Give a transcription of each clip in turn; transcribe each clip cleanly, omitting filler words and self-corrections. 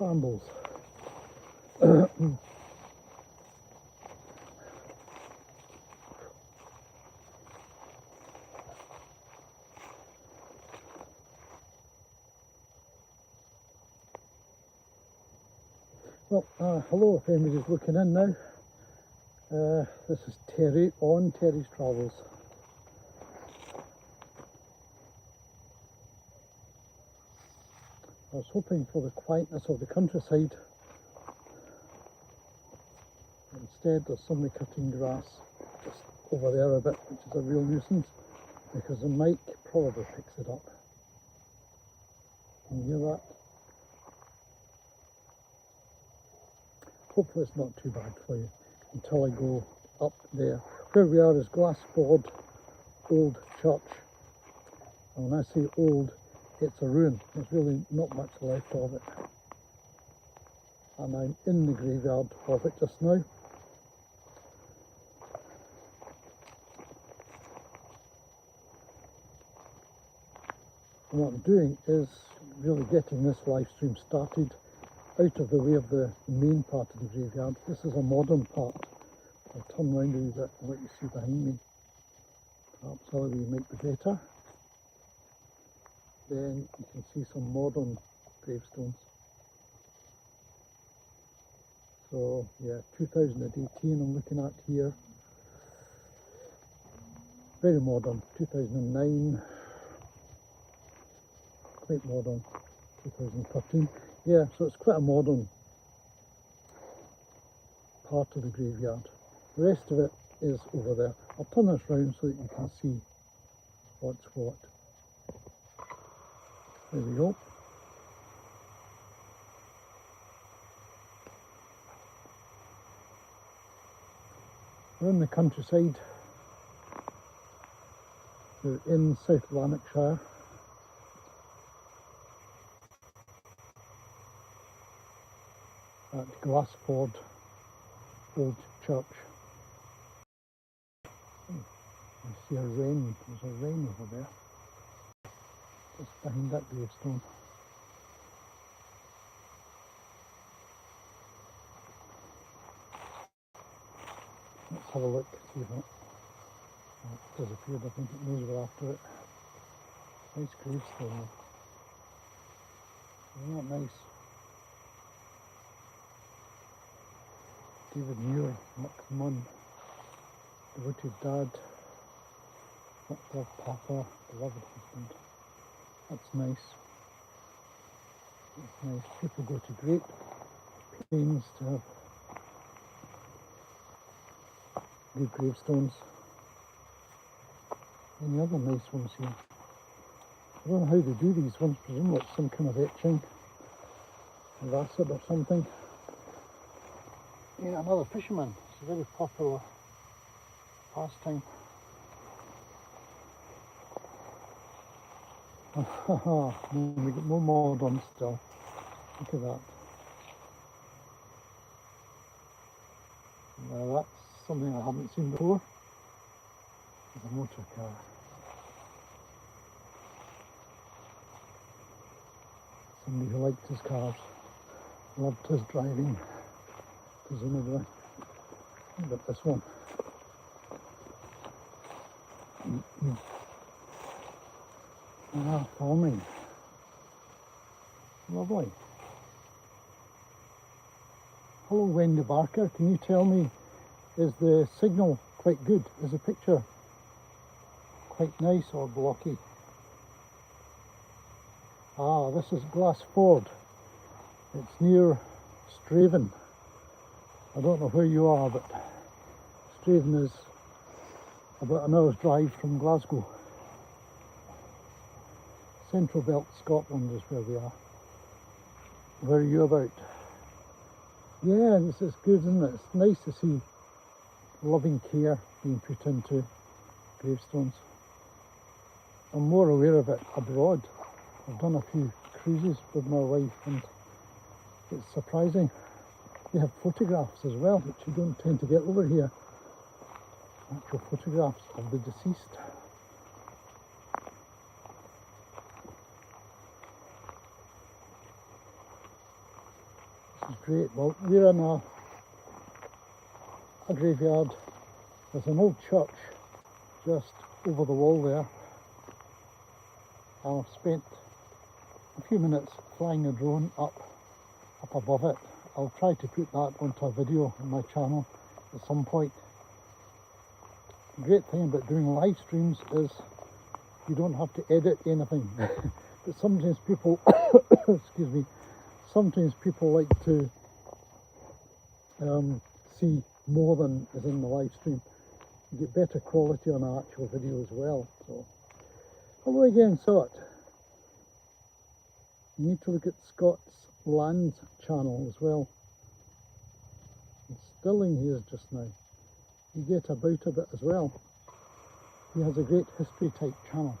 brambles. Well, hello if anybody's looking in now. This is Terry on Terry's Travels. I was hoping for the quietness of the countryside. Instead, there's somebody cutting grass just over there a bit, which is a real nuisance because the mic probably picks it up. Can you hear that? Hopefully it's not too bad for you until I go up there. Where we are is Glassford Old Church. And when I say old, it's a ruin. There's really not much left of it. And I'm in the graveyard of it just now. And what I'm doing is really getting this live stream started out of the way of the main part of the graveyard. This is a modern part. I'll turn around a wee bit and let you see behind me. Perhaps that way might be better. Then you can see some modern gravestones. So yeah, 2018 I'm looking at here. Very modern. 2009. Quite modern. 2013. Yeah, so it's quite a modern part of the graveyard. The rest of it is over there. I'll turn this round so that you can see what's what. There we go. We're in the countryside. We're in South Lanarkshire. At Glassford Old Church. I see a wren. There's a wren over there. Just behind that gravestone. Let's have a look, see if it disappeared. I think it knows we're after it. Nice gravestone. Isn't that nice? David Muir, McMunn, devoted dad, beloved papa, beloved husband. That's nice. That's nice. People go to great pains to have good gravestones. Any other nice ones here? I don't know how they do these ones, presumably it's some kind of etching with acid or something. Yeah, another fisherman. It's a very popular pastime. We get more modern still. Look at that. Now that's something I haven't seen before. It's a motor car. Somebody who liked his cars, loved his driving. Presumably. What about this one? Farming. Lovely. Hello Wendy Barker, can you tell me, is the signal quite good? Is the picture quite nice or blocky? Ah, this is Glassford. It's near Straven. I don't know where you are, but Straven is about an hour's drive from Glasgow. Central Belt, Scotland is where we are. Where are you about? Yeah, this is good, isn't it? It's nice to see loving care being put into gravestones. I'm more aware of it abroad. I've done a few cruises with my wife and it's surprising. They have photographs as well, which you don't tend to get over here. Actual photographs of the deceased. great. Well, we're in a graveyard. There's an old church just over the wall there. I've spent a few minutes flying a drone up above it. I'll try to put that onto a video on my channel at some point. The great thing about doing live streams is you don't have to edit anything. But sometimes people, excuse me, sometimes people like to see more than is in the live stream. You get better quality on an actual video as well. So, although again, saw it. You need to look at Scott's Lands channel as well. It's still in here just now. You get about a bit as well. He has a great history type channel.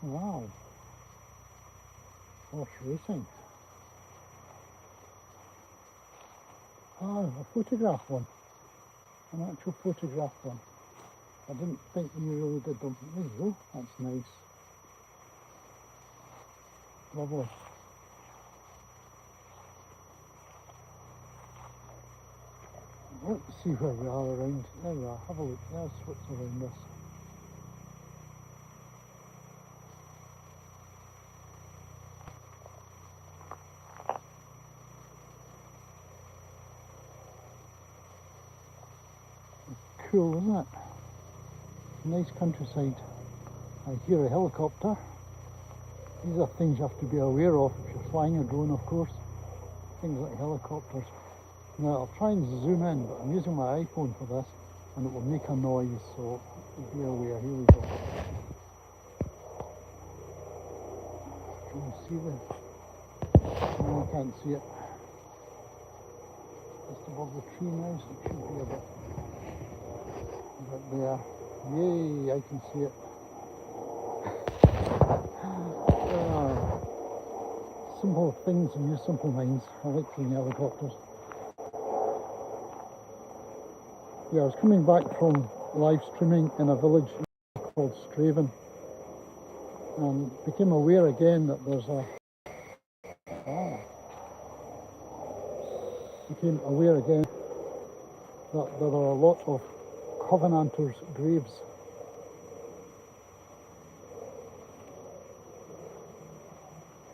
Wow. Horse racing. Ah, a photograph one. An actual photograph one. I didn't think you really did them. There you go. That's nice. Lovely. Let's see where we are around. There we are. Have a look. There's what's around us. Cool, isn't it? Nice countryside. I hear a helicopter. These are things you have to be aware of if you're flying a drone, of course. Things like helicopters. Now I'll try and zoom in, but I'm using my iPhone for this and it will make a noise, so be aware. Here we go. Can you see this? No, I can't see it. Just above the tree now, so it should be a bit there. Yay, I can see it. Simple things and your simple minds. I like seeing helicopters. Yeah, I was coming back from live streaming in a village called Straven and became aware again that there's became aware again that there are a lot of Covenanters' graves.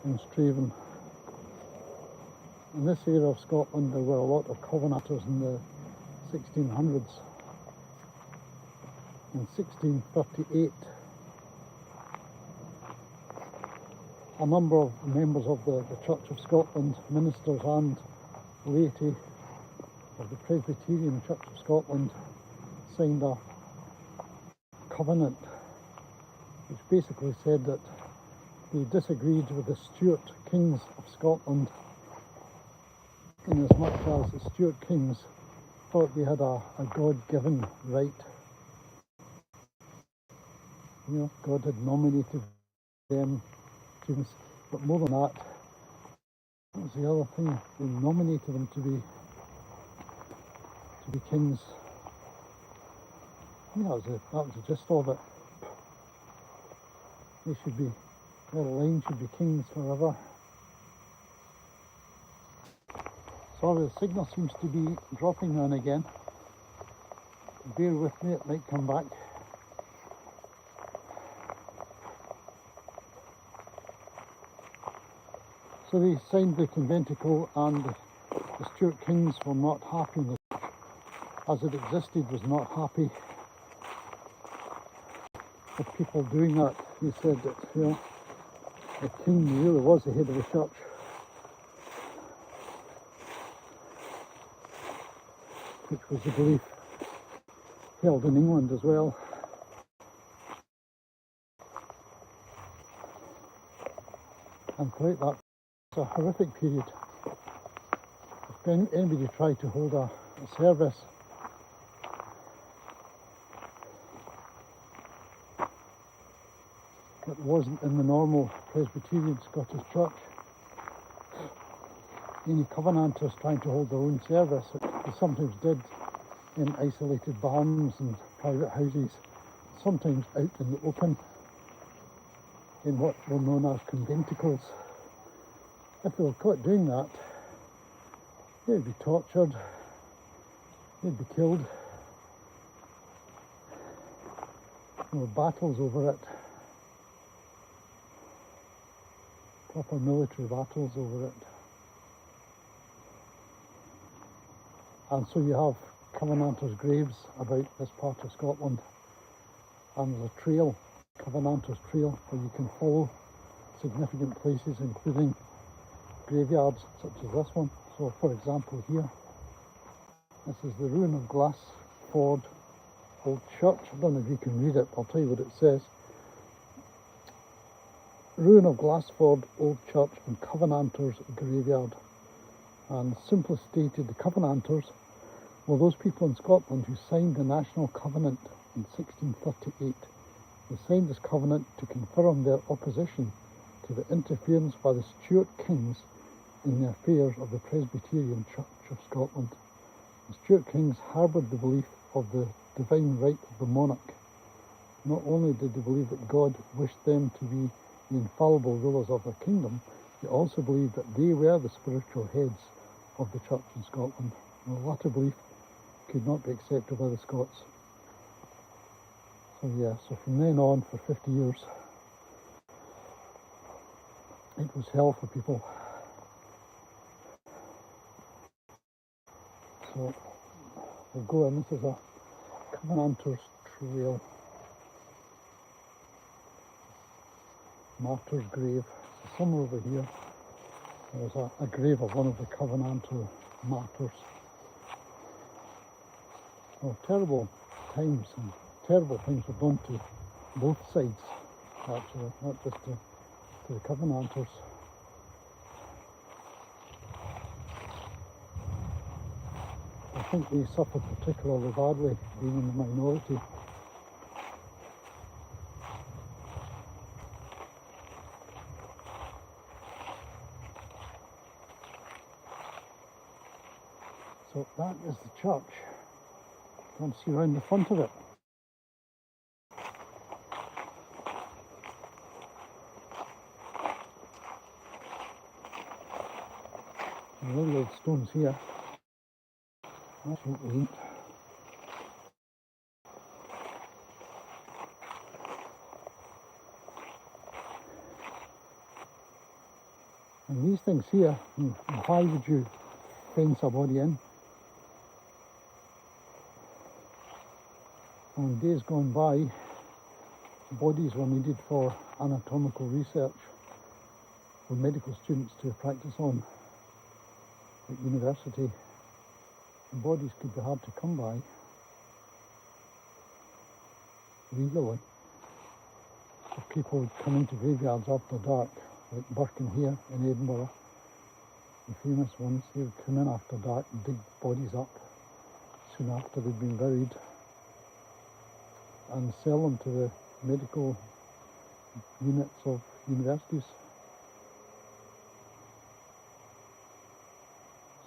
In Straven. In this area of Scotland there were a lot of Covenanters in the 1600s. In 1638 a number of members of the Church of Scotland, ministers and laity of the Presbyterian Church of Scotland, signed a covenant which basically said that they disagreed with the Stuart kings of Scotland in as much as the Stuart kings thought they had a God-given right. You know, God had nominated them kings, but more than that, what was the other thing? They nominated them to be kings. I think that was the gist of it. They should be, their line should be kings forever. Sorry, the signal seems to be dropping now and again. Bear with me, it might come back. So they signed the conventicle and the Stuart kings were not happy. As it existed was not happy with people doing that. He said that, you know, the king really was the head of the church. Which was the belief held in England as well. And throughout that, it's a horrific period. If anybody tried to hold a service that wasn't in the normal Presbyterian Scottish Church, any Covenanters trying to hold their own service, they sometimes did in isolated barns and private houses, sometimes out in the open in what were known as conventicles. If they were caught doing that, they'd be tortured, they'd be killed. There were battles over it, proper military battles over it. And so you have Covenanters' graves about this part of Scotland, and there's a trail, Covenanters' Trail, where you can follow significant places, including graveyards such as this one. So for example here, this is the ruin of Glassford Old Church. I don't know if you can read it, I'll tell you what it says. Ruin of Glassford Old Church and Covenanters' Graveyard. And simply stated, the Covenanters were those people in Scotland who signed the National Covenant in 1638. They signed this covenant to confirm their opposition to the interference by the Stuart kings in the affairs of the Presbyterian Church of Scotland. The Stuart kings harboured the belief of the divine right of the monarch. Not only did they believe that God wished them to be the infallible rulers of their kingdom, they also believed that they were the spiritual heads of the church in Scotland. The latter belief could not be accepted by the Scots. So from then on, for 50 years, it was hell for people. So we'll go in. This is a Covenanters' Trail, martyr's grave. So somewhere over here, there's a grave of one of the Covenanter martyrs. Well, terrible times and terrible things were done to both sides, actually, not just to the Covenanters. I think they suffered particularly badly, being in the minority. So that is the church. You want to see around the front of it. The really old stones here. Absolutely ain't. And these things here, why would you fence a body in? On days gone by, bodies were needed for anatomical research for medical students to practice on at university. The bodies could be hard to come by legally. So people would come into graveyards after dark, like Birkin here in Edinburgh, the famous ones. They would come in after dark and dig bodies up soon after they'd been buried and sell them to the medical units of universities.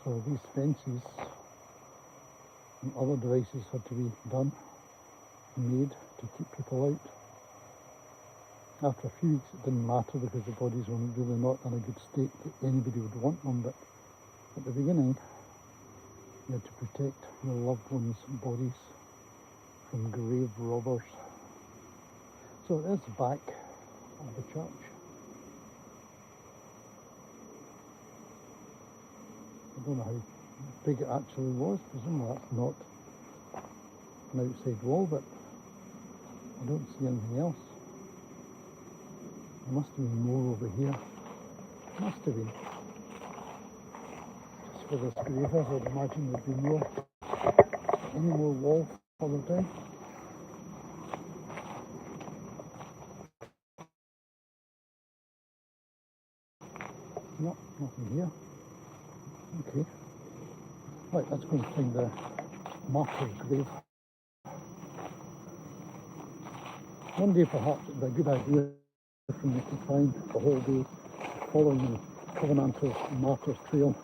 So these fences and other devices had to be done, made to keep people out. After a few weeks it didn't matter because the bodies were really not in a good state that anybody would want them, but at the beginning you had to protect your loved ones' bodies from grave robbers. So there's the back of the church. I don't know how big it actually was. Presumably that's not an outside wall, but I don't see anything else. There must have been more over here. Must have been. Just for this grave, I would imagine there'd be more. Any more wall further down? No, nothing here. Okay. Right, let's go and find the martyr's grave. One day perhaps it would be a good idea for me to find the whole day following the Covenanters Martyrs Trail.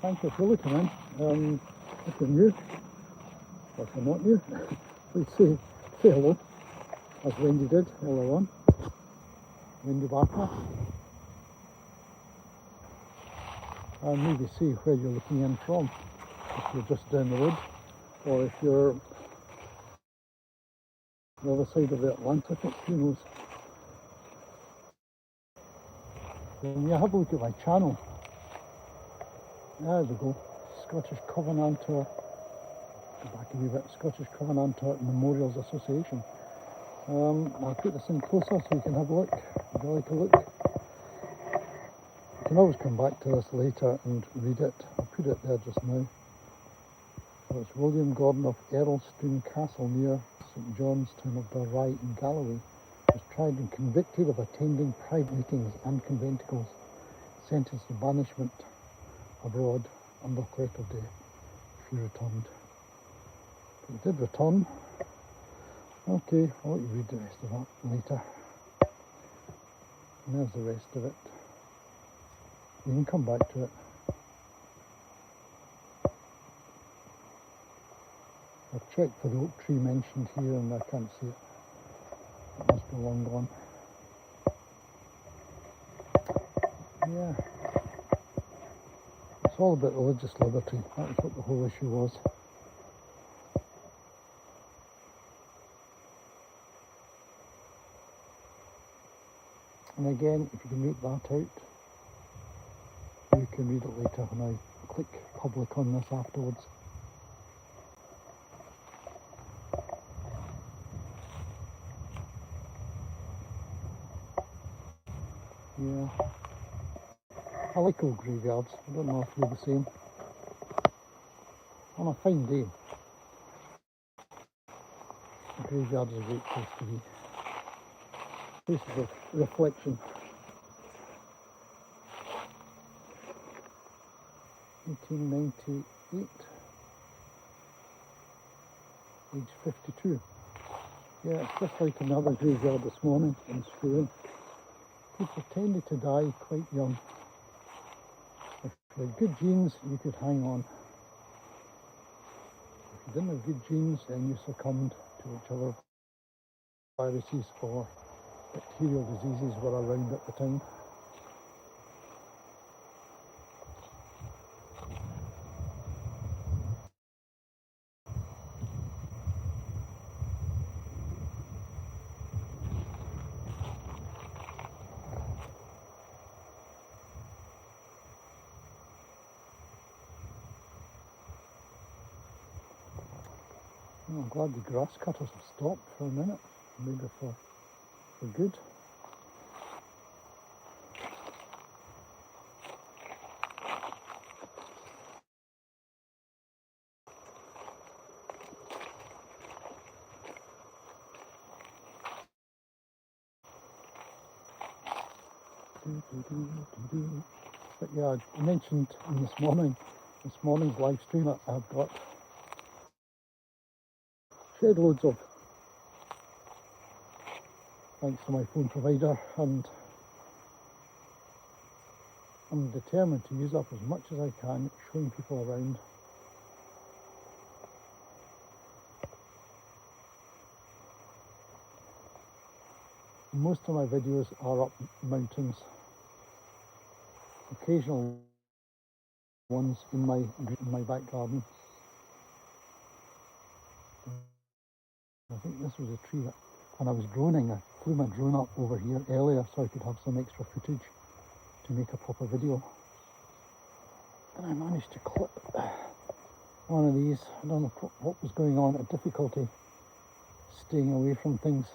Thank you for looking in. If you're new, or if you're not new, please say hello, as Wendy did earlier on. Wendy Barker. And maybe see where you're looking in from. If you're just down the road, or if you're the other side of the Atlantic, who knows. When you have a look at my channel, there we go, Scottish Covenanter, go back a wee bit, Scottish Covenanter Memorials Association. I'll put this in closer so you can have a look. Would you like a look? You can always come back to this later and read it. I'll put it there just now. So it's William Gordon of Earlstoun Castle near St John's, town of Dalry in Galloway, was tried and convicted of attending private meetings and conventicles, sentenced to banishment abroad under threat of death if he returned. But he did return. Okay, I'll let you read the rest of that later. And there's the rest of it. You can come back to it. I've checked for the oak tree mentioned here and I can't see it. It must be long gone. Yeah. It's all about religious liberty. That was what the whole issue was. And again, if you can make that out, you can read it later when I click public on this afterwards. Yeah. I like old graveyards. I don't know if you're the same. On a fine day, a graveyard is a great place to be. Place of reflection. 1898, age 52. Yeah, it's just like another graveyard this morning in Spain. People tended to die quite young. If you had good genes, you could hang on. If you didn't have good genes, then you succumbed to whichever viruses or bacterial diseases were around at the time. Well, I'm glad the grass cutters have stopped for a minute, maybe for good. But yeah, I mentioned in this morning's live stream that I've got shed loads of, thanks to my phone provider, and I'm determined to use up as much as I can, showing people around. Most of my videos are up mountains. Occasional ones in my back garden. I think this was a tree that, when I was droning, I flew my drone up over here earlier so I could have some extra footage to make a proper video. And I managed to clip one of these. I don't know what was going on, a difficulty staying away from things.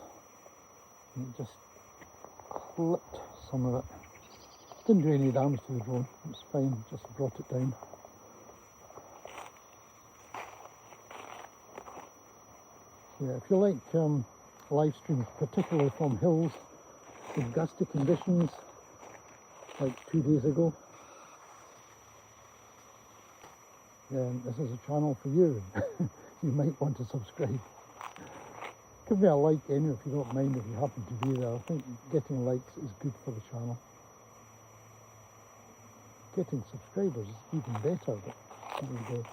And it just clipped some of it. Didn't do any damage to the drone, it was fine, just brought it down. Yeah, if you like live streams, particularly from hills in gusty conditions, like 2 days ago, then this is a channel for you. You might want to subscribe. Give me a like anyway if you don't mind, if you happen to be there. I think getting likes is good for the channel. getting subscribers is even better, but there you go.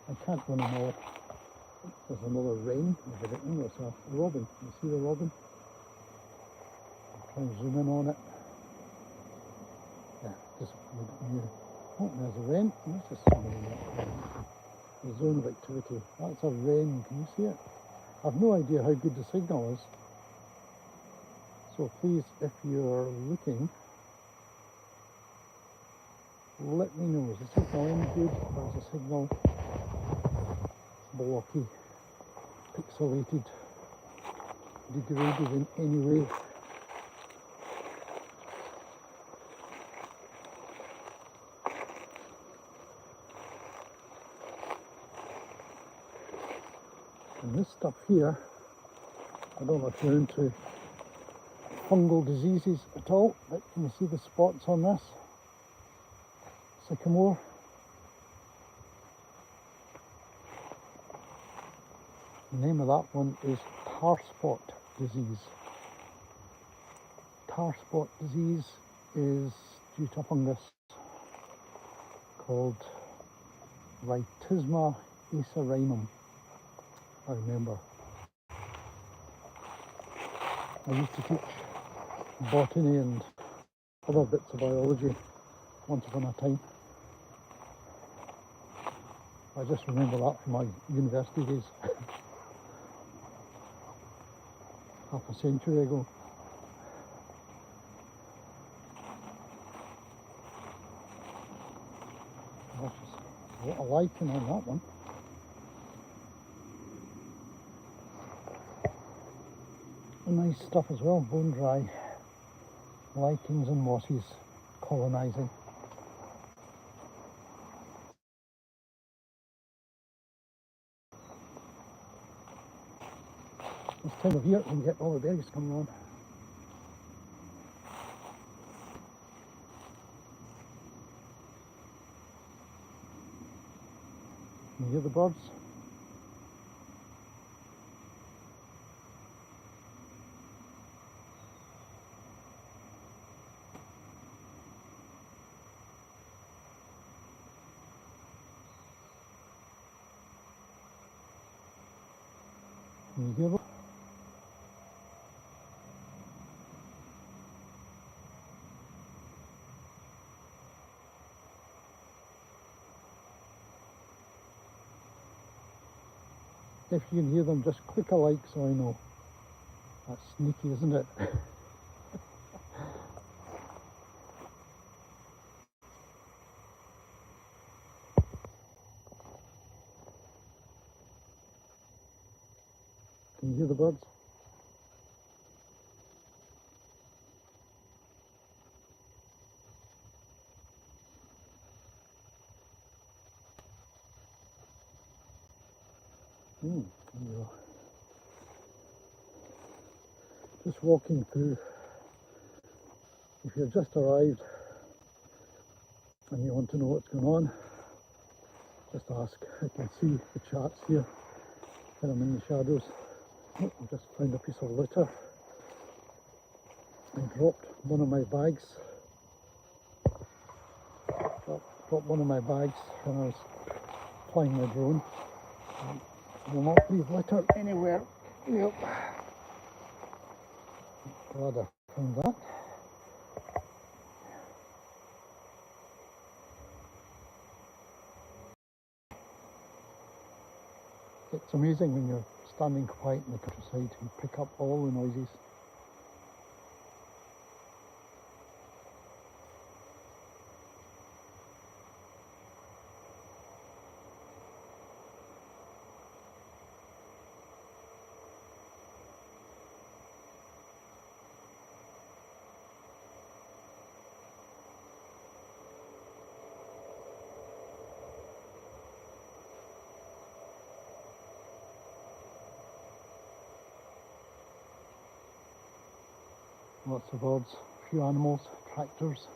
I can't run them all. There's another wren over there. Oh, it's a robin. You see the robin? I'll try and zoom in on it. Yeah, just near. Oh, there's a wren. Let's just zoom in on it. The zone of activity. That's a wren. Can you see it? I've no idea how good the signal is. So please, if you're looking, let me know. Is the signal any good, or is the signal blocky, pixelated, degraded in any way? And this stuff here, I don't know if you're into fungal diseases at all, but can you see the spots on this sycamore? The name of that one is tar spot disease. Tar spot disease is due to a fungus called Rhytisma acerinum, I remember. I used to teach botany and other bits of biology once upon a time. I just remember that from my university days, half a century ago. There's a lot of lichen on that one. Nice stuff as well, bone dry, lichens and mosses colonising. This time of year we get all the berries coming on. Can you hear the birds? Can you hear them? If you can hear them, just click a like so I know. That's sneaky, isn't it? Can you hear the birds? There you go. Just walking through. If you've just arrived and you want to know what's going on, just ask. I can see the chats here when I'm in the shadows. Oh, I just found a piece of litter. I dropped one of my bags. Dropped one of my bags when I was flying my drone. I will not leave litter anywhere. Yep. Glad I found that. It's amazing when you're standing quiet in the countryside, you pick up all the noises. Lots of birds, a few animals, tractors.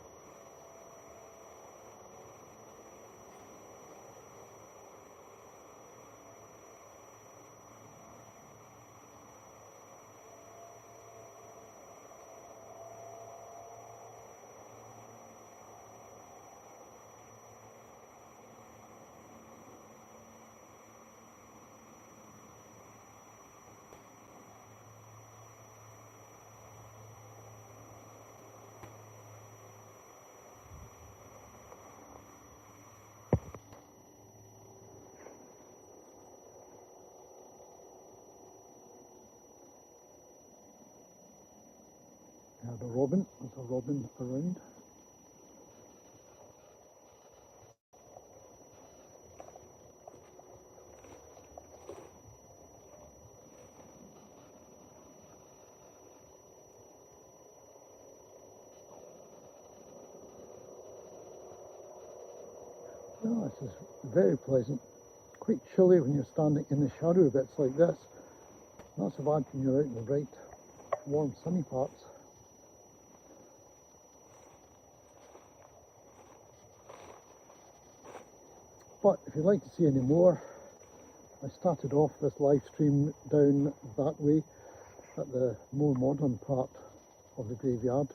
had a robin. There's a robin around. Well, this is very pleasant. Quite chilly when you're standing in the shadow bits like this. Not so bad when you're out in the bright, warm, sunny parts. But if you'd like to see any more, I started off this live stream down that way at the more modern part of the graveyard.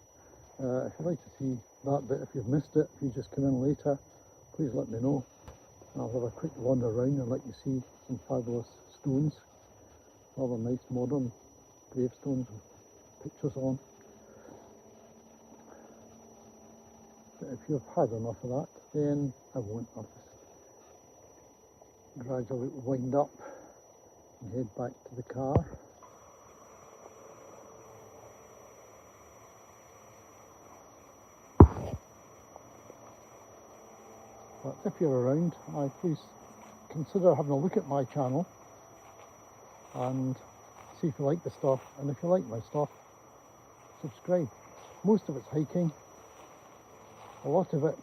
If you'd like to see that bit, if you've missed it, if you just come in later, please let me know. I'll have a quick wander around and let you see some fabulous stones, rather nice modern gravestones with pictures on. But if you've had enough of that, then I won't. I'll just gradually wind up and head back to the car. But if you're around, please consider having a look at my channel and see if you like the stuff, and if you like my stuff, subscribe. Most of it's hiking. A lot of it,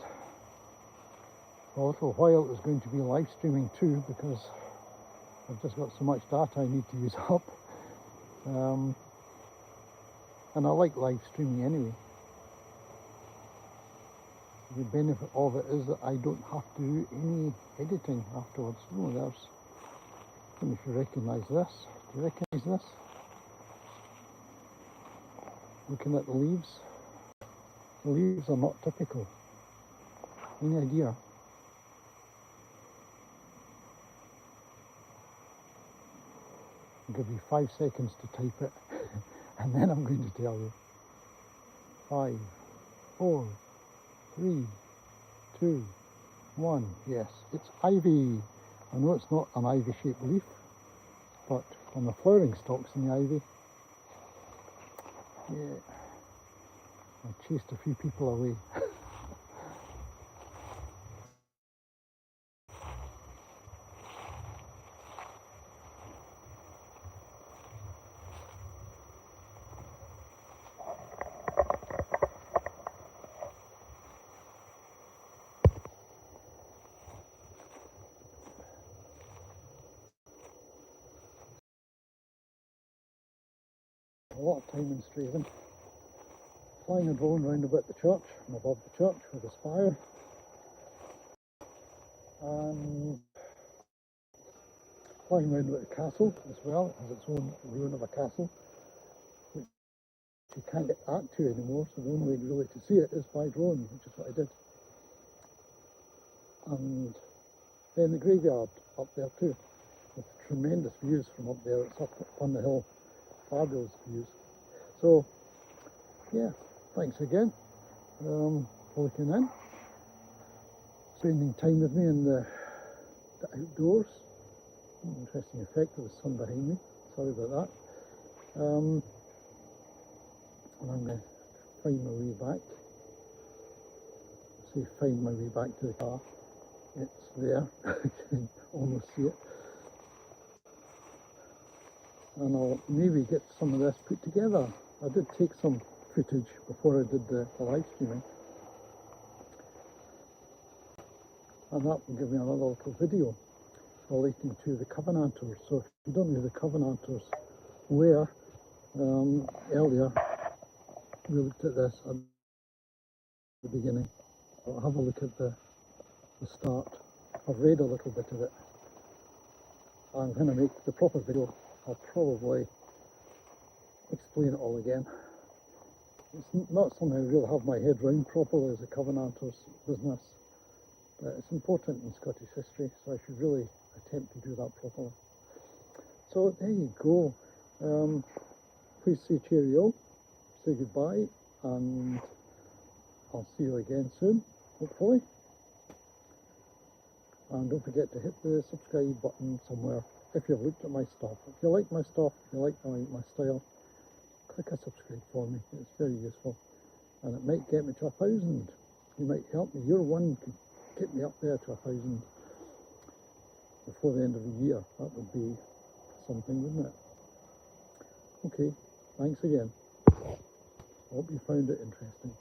for a little while, is going to be live streaming too, because I've just got so much data I need to use up. And I like live streaming anyway. The benefit of it is that I don't have to do any editing afterwards. Oh, there's, I don't know if you recognise this. Do you recognise this? Looking at the leaves. The leaves are not typical. Any idea? I'll give you 5 seconds to type it, and then I'm going to tell you. 5, 4, 3, 2, 1. Yes, it's ivy. I know it's not an ivy-shaped leaf, but on the flowering stalks in the ivy, yeah, I chased a few people away. A lot of time in strafing. Flying a drone round about the church and above the church with a spire. And flying round about the castle as well. It has its own ruin of a castle, which you can't get that to anymore, so the only way really to see it is by drone, which is what I did. And then the graveyard up there too, with tremendous views from up there. It's up on the hill. Fabulous views. So yeah, thanks again for looking in, spending time with me in the outdoors. Interesting effect of the sun behind me, sorry about that. And I'm going to find my way back. See, find my way back to the car. It's there, I can almost see it. And I'll maybe get some of this put together. I did take some footage before I did the live streaming, and that will give me another little video relating to the Covenanters. So if you don't know who the Covenanters were, earlier we looked at this at the beginning. I'll have a look at the start. I've read a little bit of it. I'm going to make the proper video. I'll probably explain it all again. It's not something I really have my head round properly as a Covenanters business, but it's important in Scottish history, so I should really attempt to do that properly. So there you go. Please say cheerio, say goodbye, and I'll see you again soon, hopefully. And don't forget to hit the subscribe button somewhere if you've looked at my stuff. If you like my stuff, if you like my style, click a subscribe for me. It's very useful, and it might get me to 1,000. You might help me. Your one could get me up there to 1,000 before the end of the year. That would be something, wouldn't it? Okay, thanks again. I hope you found it interesting.